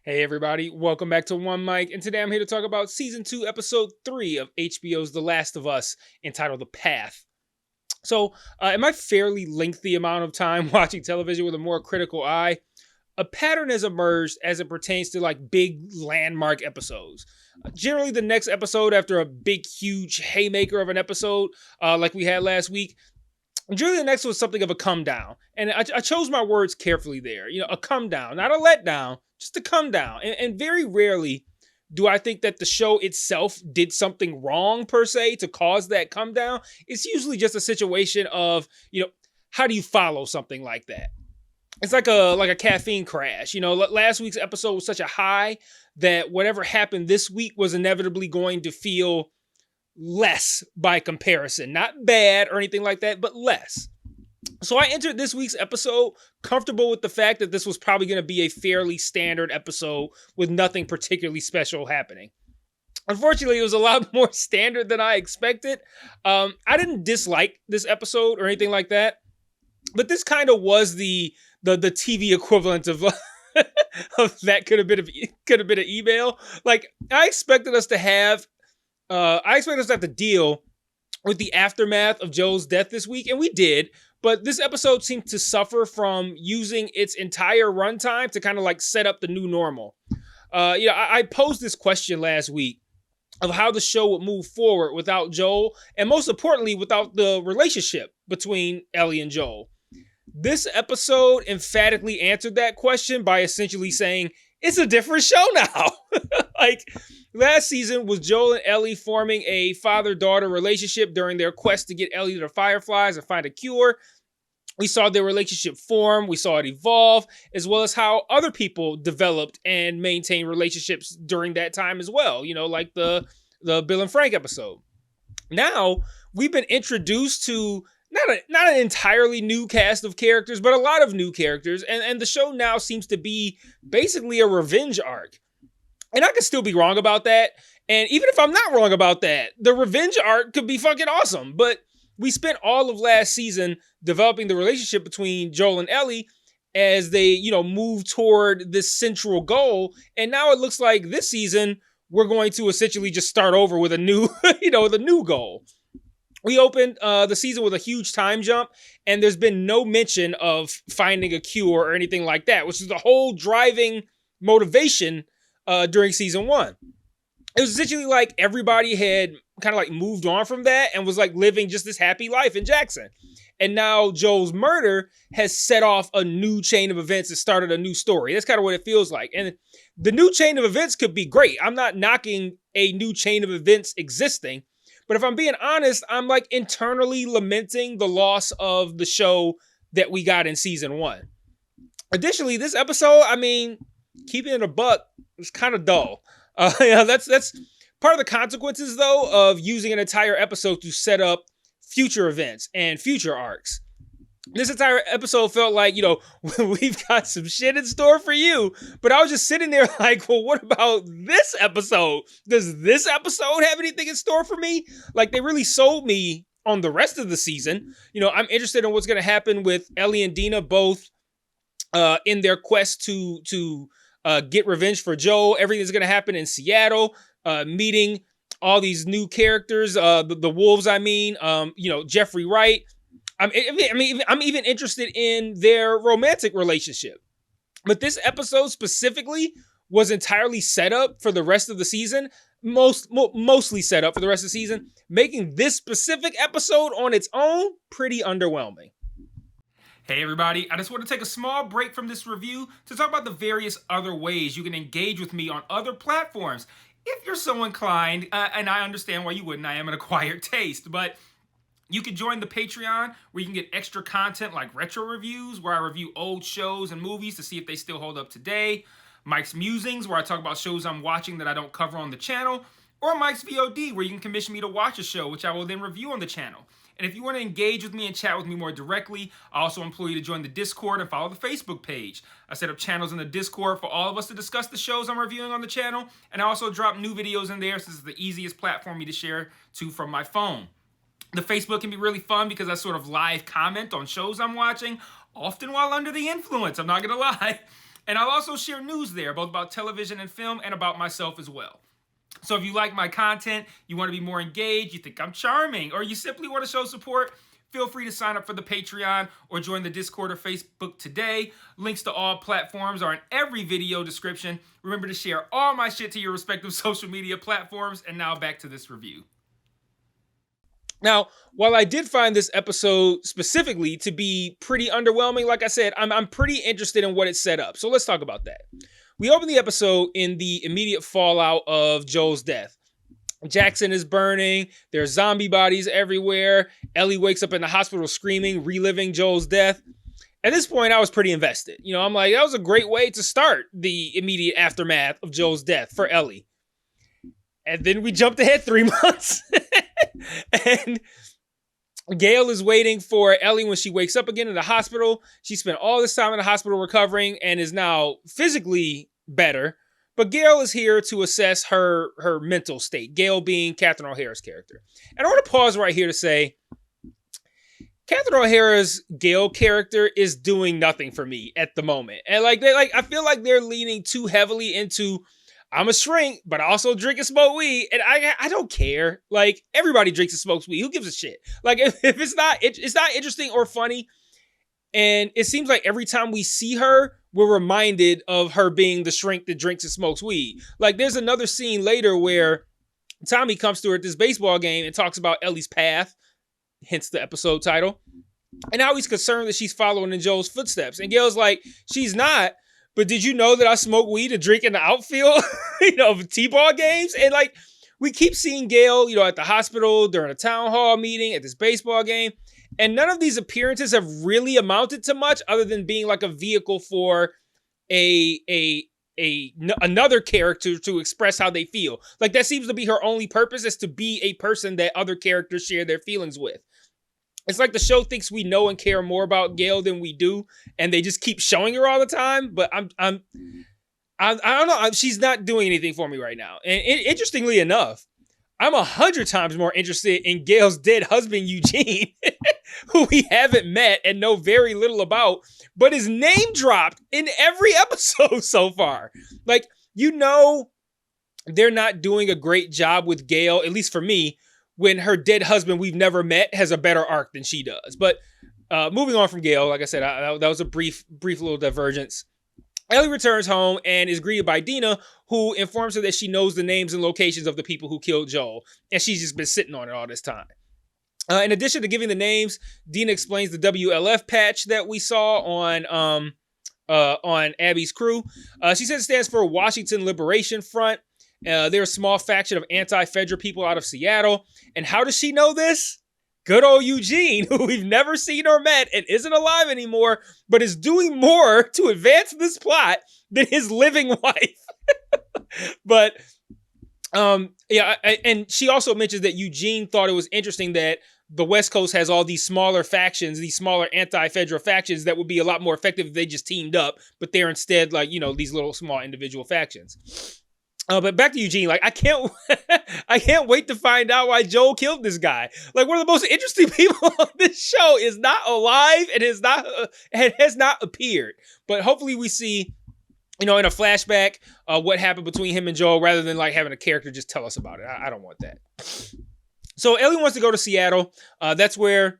Hey everybody, welcome back to One Mic, and today I'm here to talk about Season 2, Episode 3 of HBO's The Last of Us, entitled The Path. So, in my fairly lengthy amount of time watching television with a more critical eye, a pattern has emerged as it pertains to like big landmark episodes. Generally, the next episode after a big, huge haymaker of an episode, like we had last week, generally the next was something of a come down. And I chose my words carefully there. You know, a come down, not a let down, just a come down. And very rarely do I think that the show itself did something wrong per se to cause that come down. It's usually just a situation of, how do you follow something like that? It's like a caffeine crash. Last week's episode was such a high that whatever happened this week was inevitably going to feel less by comparison. Not bad or anything like that, but less. So I entered this week's episode comfortable with the fact that this was probably going to be a fairly standard episode with nothing particularly special happening. Unfortunately, it was a lot more standard than I expected. I didn't dislike this episode or anything like that, but this kind of was the TV equivalent of of that could have been an email. Like I expected us to have to deal with the aftermath of Joel's death this week, and we did. But this episode seemed to suffer from using its entire runtime to kind of like set up the new normal. I posed this question last week of how the show would move forward without Joel, and most importantly, without the relationship between Ellie and Joel. This episode emphatically answered that question by essentially saying, it's a different show now. Like, last season was Joel and Ellie forming a father-daughter relationship during their quest to get Ellie to the Fireflies and find a cure. We saw their relationship form, we saw it evolve, as well as how other people developed and maintained relationships during that time as well, like the Bill and Frank episode. Now, we've been introduced to not an entirely new cast of characters, but a lot of new characters, and the show now seems to be basically a revenge arc. And I could still be wrong about that, and even if I'm not wrong about that, the revenge arc could be fucking awesome, but we spent all of last season developing the relationship between Joel and Ellie as they, move toward this central goal, and now it looks like this season we're going to essentially just start over with a new, with a new goal. We opened the season with a huge time jump, and there's been no mention of finding a cure or anything like that, which is the whole driving motivation during season 1. It was essentially like everybody had kind of like moved on from that and was like living just this happy life in Jackson. And now Joel's murder has set off a new chain of events and started a new story. That's kind of what it feels like. And the new chain of events could be great. I'm not knocking a new chain of events existing. But if I'm being honest, I'm like internally lamenting the loss of the show that we got in season 1. Additionally, this episode, keeping it a buck, was kind of dull. That's part of the consequences, though, of using an entire episode to set up future events and future arcs. This entire episode felt like, we've got some shit in store for you. But I was just sitting there like, well, what about this episode? Does this episode have anything in store for me? Like, they really sold me on the rest of the season. I'm interested in what's going to happen with Ellie and Dena, both in their quest to get revenge for Joel. Everything's going to happen in Seattle, meeting all these new characters, the wolves, Jeffrey Wright. I'm even interested in their romantic relationship. But this episode specifically was entirely set up for the rest of the season, mostly set up for the rest of the season, making this specific episode on its own pretty underwhelming. Hey everybody, I just want to take a small break from this review to talk about the various other ways you can engage with me on other platforms. If you're so inclined, and I understand why you wouldn't, I am an acquired taste, but you can join the Patreon where you can get extra content like retro reviews, where I review old shows and movies to see if they still hold up today, Mike's Musings, where I talk about shows I'm watching that I don't cover on the channel, or Mike's VOD, where you can commission me to watch a show, which I will then review on the channel. And if you want to engage with me and chat with me more directly, I also implore you to join the Discord and follow the Facebook page. I set up channels in the Discord for all of us to discuss the shows I'm reviewing on the channel, and I also drop new videos in there, so this is the easiest platform for me to share to from my phone. The Facebook can be really fun because I sort of live comment on shows I'm watching, often while under the influence, I'm not going to lie. And I'll also share news there, both about television and film and about myself as well. So if you like my content, you want to be more engaged, you think I'm charming, or you simply want to show support, feel free to sign up for the Patreon or join the Discord or Facebook today. Links to all platforms are in every video description. Remember to share all my shit to your respective social media platforms. And now back to this review. Now, while I did find this episode specifically to be pretty underwhelming, like I said, I'm pretty interested in what it set up. So let's talk about that. We open the episode in the immediate fallout of Joel's death. Jackson is burning. There's zombie bodies everywhere. Ellie wakes up in the hospital screaming, reliving Joel's death. At this point, I was pretty invested. I'm like, that was a great way to start the immediate aftermath of Joel's death for Ellie. And then we jumped ahead 3 months. And Gail is waiting for Ellie when she wakes up again in the hospital. She spent all this time in the hospital recovering and is now physically better. But Gail is here to assess her mental state, Gail being Catherine O'Hara's character. And I want to pause right here to say, Catherine O'Hara's Gail character is doing nothing for me at the moment. And I feel like they're leaning too heavily into, I'm a shrink, but I also drink and smoke weed. And I don't care. Like, everybody drinks and smokes weed. Who gives a shit? Like, if it's not interesting or funny. And it seems like every time we see her, we're reminded of her being the shrink that drinks and smokes weed. Like, there's another scene later where Tommy comes to her at this baseball game and talks about Ellie's path, hence the episode title. And now he's concerned that she's following in Joel's footsteps. And Gail's like, she's not, but did you know that I smoke weed and drink in the outfield, of T-ball games? And we keep seeing Gail, at the hospital, during a town hall meeting, at this baseball game. And none of these appearances have really amounted to much other than being like a vehicle for another character to express how they feel. Like, that seems to be her only purpose, is to be a person that other characters share their feelings with. It's like the show thinks we know and care more about Gail than we do, and they just keep showing her all the time. But I don't know. She's not doing anything for me right now. And interestingly enough, I'm 100 times more interested in Gail's dead husband, Eugene, who we haven't met and know very little about, but is name dropped in every episode so far. Like, they're not doing a great job with Gail, at least for me, when her dead husband we've never met has a better arc than she does. But moving on from Gail, like I said, that was a brief little divergence. Ellie returns home and is greeted by Dena, who informs her that she knows the names and locations of the people who killed Joel, and she's just been sitting on it all this time. In addition to giving the names, Dena explains the WLF patch that we saw on Abby's crew. She says it stands for Washington Liberation Front. They're a small faction of anti-Fedra people out of Seattle. And how does she know this? Good old Eugene, who we've never seen or met and isn't alive anymore, but is doing more to advance this plot than his living wife. But, and she also mentions that Eugene thought it was interesting that the West Coast has all these smaller factions, these smaller anti-Fedra factions that would be a lot more effective if they just teamed up, but they're instead these little small individual factions. But back to Eugene, I can't wait to find out why Joel killed this guy. Like, one of the most interesting people on this show is not alive and has not appeared. But hopefully we see, in a flashback, what happened between him and Joel, rather than having a character just tell us about it. I don't want that. So Ellie wants to go to Seattle. That's where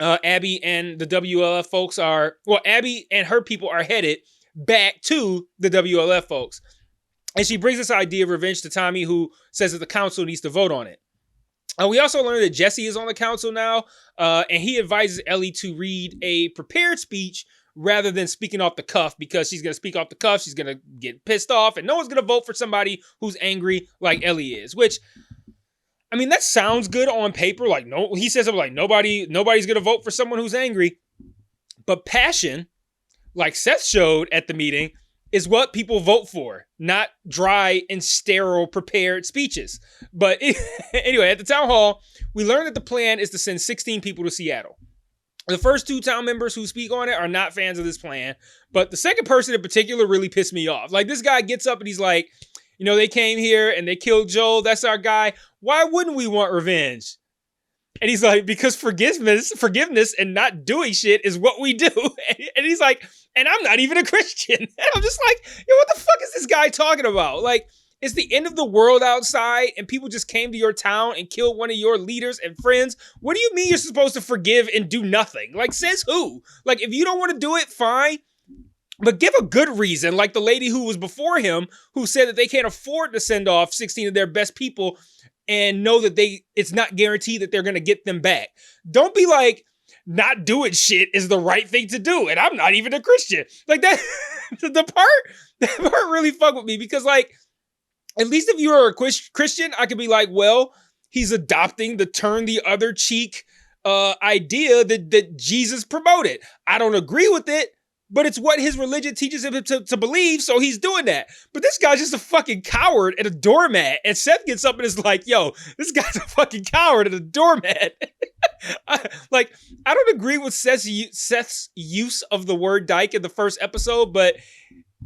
Abby and the WLF folks are. Well, Abby and her people are headed back to the WLF folks. And she brings this idea of revenge to Tommy, who says that the council needs to vote on it. We also learned that Jesse is on the council now, and he advises Ellie to read a prepared speech rather than speaking off the cuff, because she's going to speak off the cuff, she's going to get pissed off, and no one's going to vote for somebody who's angry like Ellie is, which, I mean, that sounds good on paper. He says something like, nobody's going to vote for someone who's angry. But passion, like Seth showed at the meeting, is what people vote for, not dry and sterile prepared speeches. But anyway, at the town hall, we learned that the plan is to send 16 people to Seattle. The first 2 town members who speak on it are not fans of this plan, but the second person in particular really pissed me off. This guy gets up and he's like, they came here and they killed Joel. That's our guy. Why wouldn't we want revenge? And he's like, because forgiveness and not doing shit is what we do. And he's like, and I'm not even a Christian. And I'm just like, yo, what the fuck is this guy talking about? Like, it's the end of the world outside and people just came to your town and killed one of your leaders and friends. What do you mean you're supposed to forgive and do nothing? Like, says who? Like, if you don't want to do it, fine. But give a good reason, like the lady who was before him who said that they can't afford to send off 16 of their best people and know that it's not guaranteed that they're going to get them back. Don't be like, not doing shit is the right thing to do. And I'm not even a Christian. Like that, that part really fucked with me because like, at least if you are a Christian, I could be like, well, he's adopting the turn the other cheek idea that Jesus promoted. I don't agree with it, but it's what his religion teaches him to believe, so he's doing that. But this guy's just a fucking coward and a doormat. And Seth gets up and is like, yo, this guy's a fucking coward and a doormat. I don't agree with Seth's use of the word dyke in the first episode, but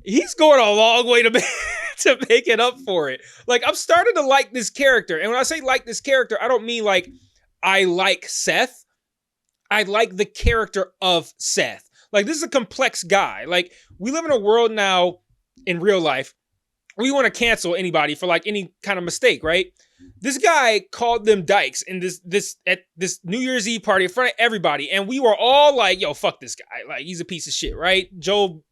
he's going a long way to make it up for it. Like, I'm starting to like this character. And when I say like this character, I don't mean like I like Seth. I like the character of Seth. Like, this is a complex guy. Like, we live in a world now in real life where you want to cancel anybody for like any kind of mistake, right? This guy called them dykes in at this New Year's Eve party in front of everybody. And we were all like, yo, fuck this guy. Like, he's a piece of shit, right? Joel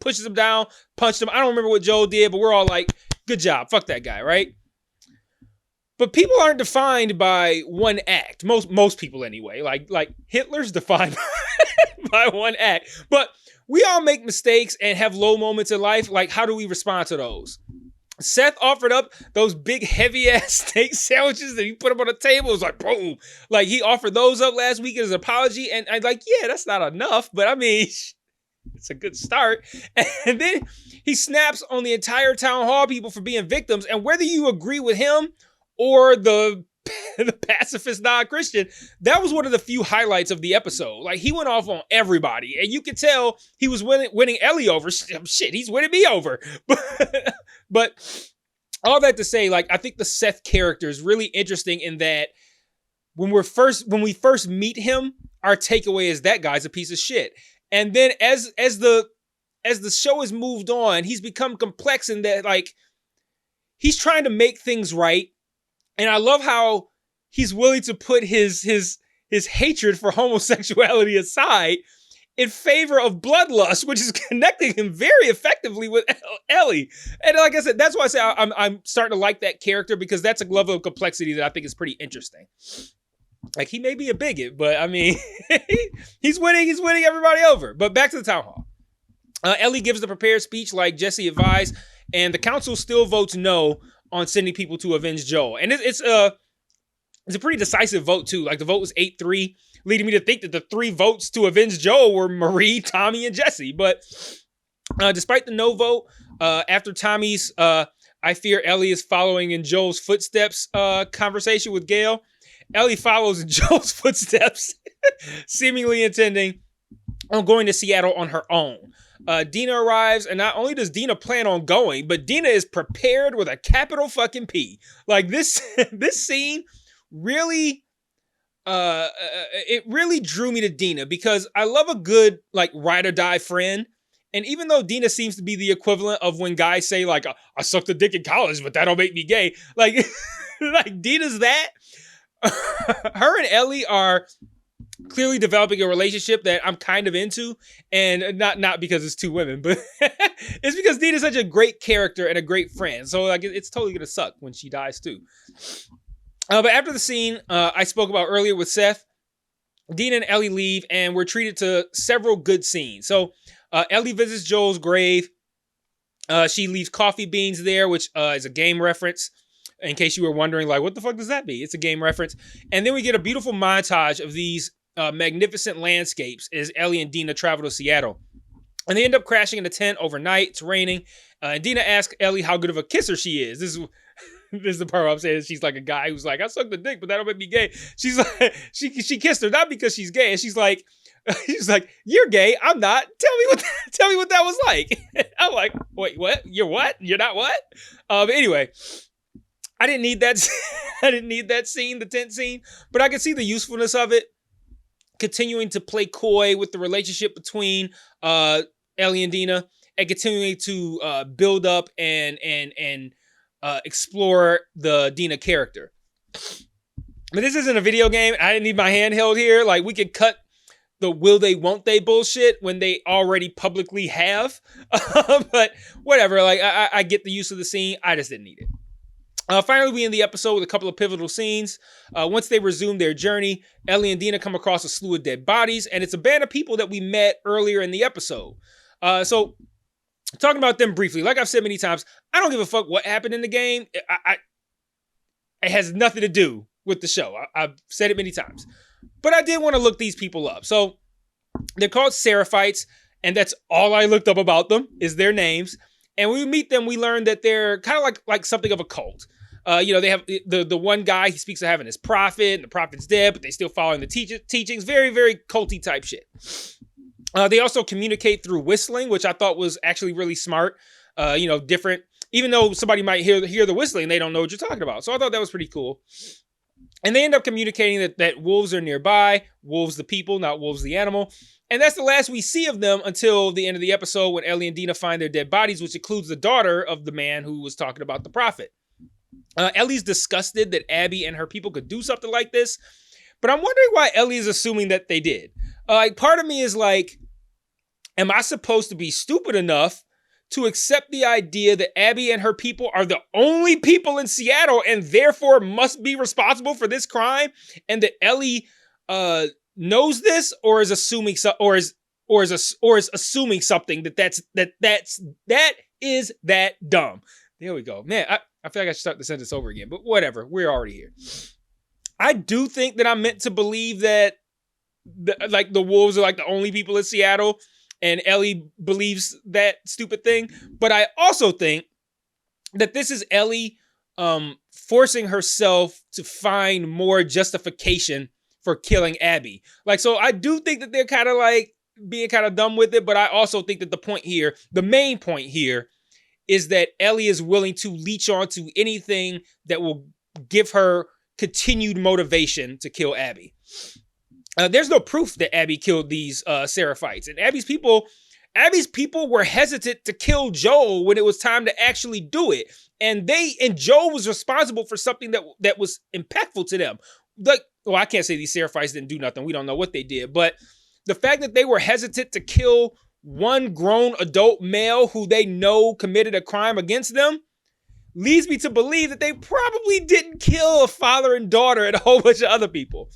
pushes him down, punched him. I don't remember what Joel did, but we're all like, good job. Fuck that guy, right? But people aren't defined by one act. Most people anyway. Like Hitler's defined by one act. But we all make mistakes and have low moments in life. Like, how do we respond to those? Seth offered up those big heavy ass steak sandwiches that he put up on the table. It was like, boom. Like, he offered those up last week as an apology. And I'm like, yeah, that's not enough. But I mean, it's a good start. And then he snaps on the entire town hall people for being victims. And whether you agree with him or the pacifist non-Christian, that was one of the few highlights of the episode. Like, he went off on everybody. And you could tell he was winning Ellie over. Shit, he's winning me over. But all that to say, like, I think the Seth character is really interesting in that when we first meet him, our takeaway is that guy's a piece of shit. And then as the show has moved on, he's become complex in that, like, he's trying to make things right. And I love how he's willing to put his hatred for homosexuality aside in favor of bloodlust, which is connecting him very effectively with Ellie. And like I said, that's why I say I'm starting to like that character, because that's a level of complexity that I think is pretty interesting. Like, he may be a bigot, but I mean, he's winning everybody over. But back to the town hall. Ellie gives the prepared speech like Jesse advised, and the council still votes no on sending people to avenge Joel. And it's a pretty decisive vote too. Like, the vote was 8-3, leading me to think that the 3 votes to avenge Joel were Marie, Tommy, and Jesse. But despite the no vote, after Tommy's I fear Ellie is following in Joel's footsteps conversation with Gail, Ellie follows in Joel's footsteps, seemingly intending on going to Seattle on her own. Dena arrives, and not only does Dena plan on going, but Dena is prepared with a capital fucking P. Like, this scene really, it really drew me to Dena, because I love a good, like, ride or die friend. And even though Dena seems to be the equivalent of when guys say, like, I sucked a dick in college, but that don't make me gay. Like, like, Dena's that. Her and Ellie are clearly developing a relationship that I'm kind of into, and not because it's 2 women, but it's because Dena's such a great character and a great friend. So, like, it's totally gonna suck when she dies too. But after the scene I spoke about earlier with Seth, Dena and Ellie leave, and we're treated to several good scenes. So Ellie visits Joel's grave. She leaves coffee beans there, which is a game reference. In case you were wondering, like, what the fuck does that mean? It's a game reference. And then we get a beautiful montage of these magnificent landscapes as Ellie and Dena travel to Seattle. And they end up crashing in a tent overnight. It's raining. And Dena asks Ellie how good of a kisser she is. This is the part where I'm saying she's like a guy who's like, I sucked the dick, but that'll make me gay. She's like, she kissed her, not because she's gay. And she's like, you're gay. I'm not. Tell me what that was like. I'm like, wait, what? You're what? You're not what? But anyway, I didn't need that. I didn't need that scene, the tent scene, but I could see the usefulness of it, continuing to play coy with the relationship between Ellie and Dena, and continuing to build up and explore the Dena character. But this isn't a video game. I didn't need my handheld here. Like, we could cut the will they, won't they bullshit when they already publicly have. But whatever. Like, I get the use of the scene. I just didn't need it. Finally, we end the episode with a couple of pivotal scenes. Once they resume their journey, Ellie and Dena come across a slew of dead bodies, and it's a band of people that we met earlier in the episode. So, talking about them briefly, like I've said many times, I don't give a fuck what happened in the game. It has nothing to do with the show. I've said it many times. But I did want to look these people up. So, they're called Sarapites, and that's all I looked up about them, is their names. And when we meet them, we learn that they're kind of like something of a cult. They have the one guy, he speaks of having his prophet, and the prophet's dead, but they still following the teachings. Very, very culty type shit. They also communicate through whistling, which I thought was actually really smart. Different. Even though somebody might hear the whistling, they don't know what you're talking about. So I thought that was pretty cool. And they end up communicating that wolves are nearby. Wolves the people, not wolves the animal. And that's the last we see of them until the end of the episode when Ellie and Dena find their dead bodies, which includes the daughter of the man who was talking about the prophet. Ellie's disgusted that Abby and her people could do something like this. But I'm wondering why Ellie is assuming that they did. Part of me is like, am I supposed to be stupid enough to accept the idea that Abby and her people are the only people in Seattle and therefore must be responsible for this crime, and that Ellie knows this, or is assuming assuming something that is that dumb. There we go. Man, I feel like I should start the sentence over again, but whatever. We're already here. I do think that I'm meant to believe that the wolves are like the only people in Seattle, and Ellie believes that stupid thing. But I also think that this is Ellie forcing herself to find more justification for killing Abby. So I do think that they're kind of like being kind of dumb with it, but I also think that the main point here, is that Ellie is willing to leech onto anything that will give her continued motivation to kill Abby. There's no proof that Abby killed these Sarapites, and Abby's people were hesitant to kill Joel when it was time to actually do it, and Joel was responsible for something that was impactful to them. I can't say these Sarapites didn't do nothing. We don't know what they did, but the fact that they were hesitant to kill one grown adult male who they know committed a crime against them leads me to believe that they probably didn't kill a father and daughter and a whole bunch of other people,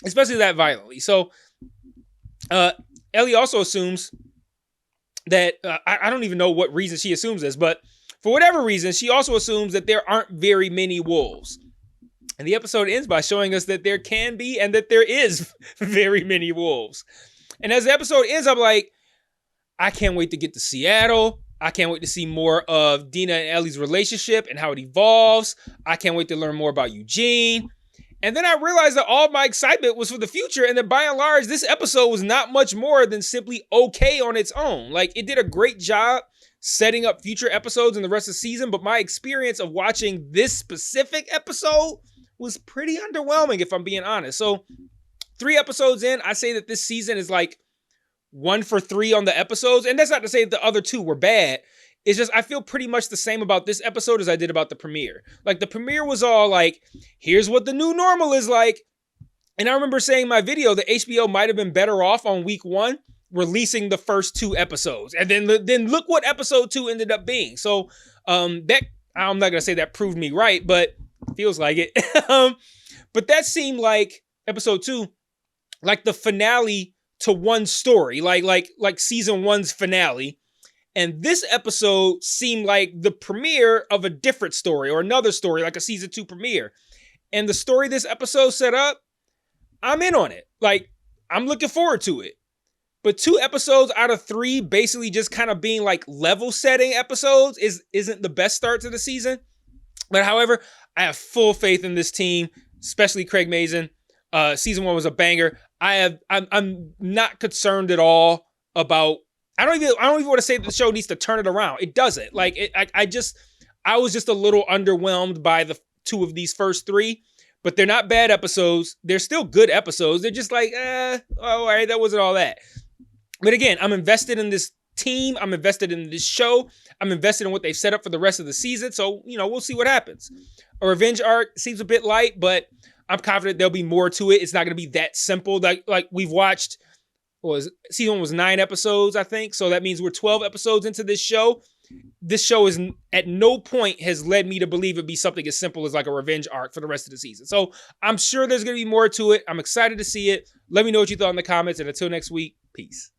especially that violently. So Ellie also assumes that, I don't even know what reason she assumes this, but for whatever reason, she also assumes that there aren't very many wolves. And the episode ends by showing us that there can be, and that there is very many wolves. And as the episode ends, I'm like, I can't wait to get to Seattle. I can't wait to see more of Dena and Ellie's relationship and how it evolves. I can't wait to learn more about Eugene. And then I realized that all of my excitement was for the future, and that by and large, this episode was not much more than simply okay on its own. It did a great job setting up future episodes and the rest of the season, but my experience of watching this specific episode was pretty underwhelming, if I'm being honest. So 3 episodes in, I say that this season is 1 for 3 on the episodes. And that's not to say that the other 2 were bad. It's just I feel pretty much the same about this episode as I did about the premiere. The premiere was all here's what the new normal is like. And I remember saying in my video that HBO might have been better off on week 1 releasing the first 2 episodes. And then look what episode 2 ended up being. So that, I'm not going to say that proved me right, but feels like it. But that seemed like episode 2, the finale to one story, like season 1's finale. And this episode seemed like the premiere of a different story, or another story, like a season 2 premiere. And the story this episode set up, I'm in on it. I'm looking forward to it. But 2 episodes out of 3 basically just kind of being level setting episodes isn't the best start to the season. But however, I have full faith in this team, especially Craig Mazin. Season 1 was a banger. I'm not concerned at all about. I don't even want to say that the show needs to turn it around. It doesn't. I was just a little underwhelmed by the 2 of these first 3, but they're not bad episodes. They're still good episodes. They're just all right, that wasn't all that. But again, I'm invested in this team. I'm invested in this show. I'm invested in what they've set up for the rest of the season. So, we'll see what happens. A revenge arc seems a bit light, but I'm confident there'll be more to it. It's not going to be that simple. Like we've watched, season 1 was 9 episodes, I think. So that means we're 12 episodes into this show. This show is at no point has led me to believe it'd be something as simple as like a revenge arc for the rest of the season. So I'm sure there's going to be more to it. I'm excited to see it. Let me know what you thought in the comments. And until next week, peace.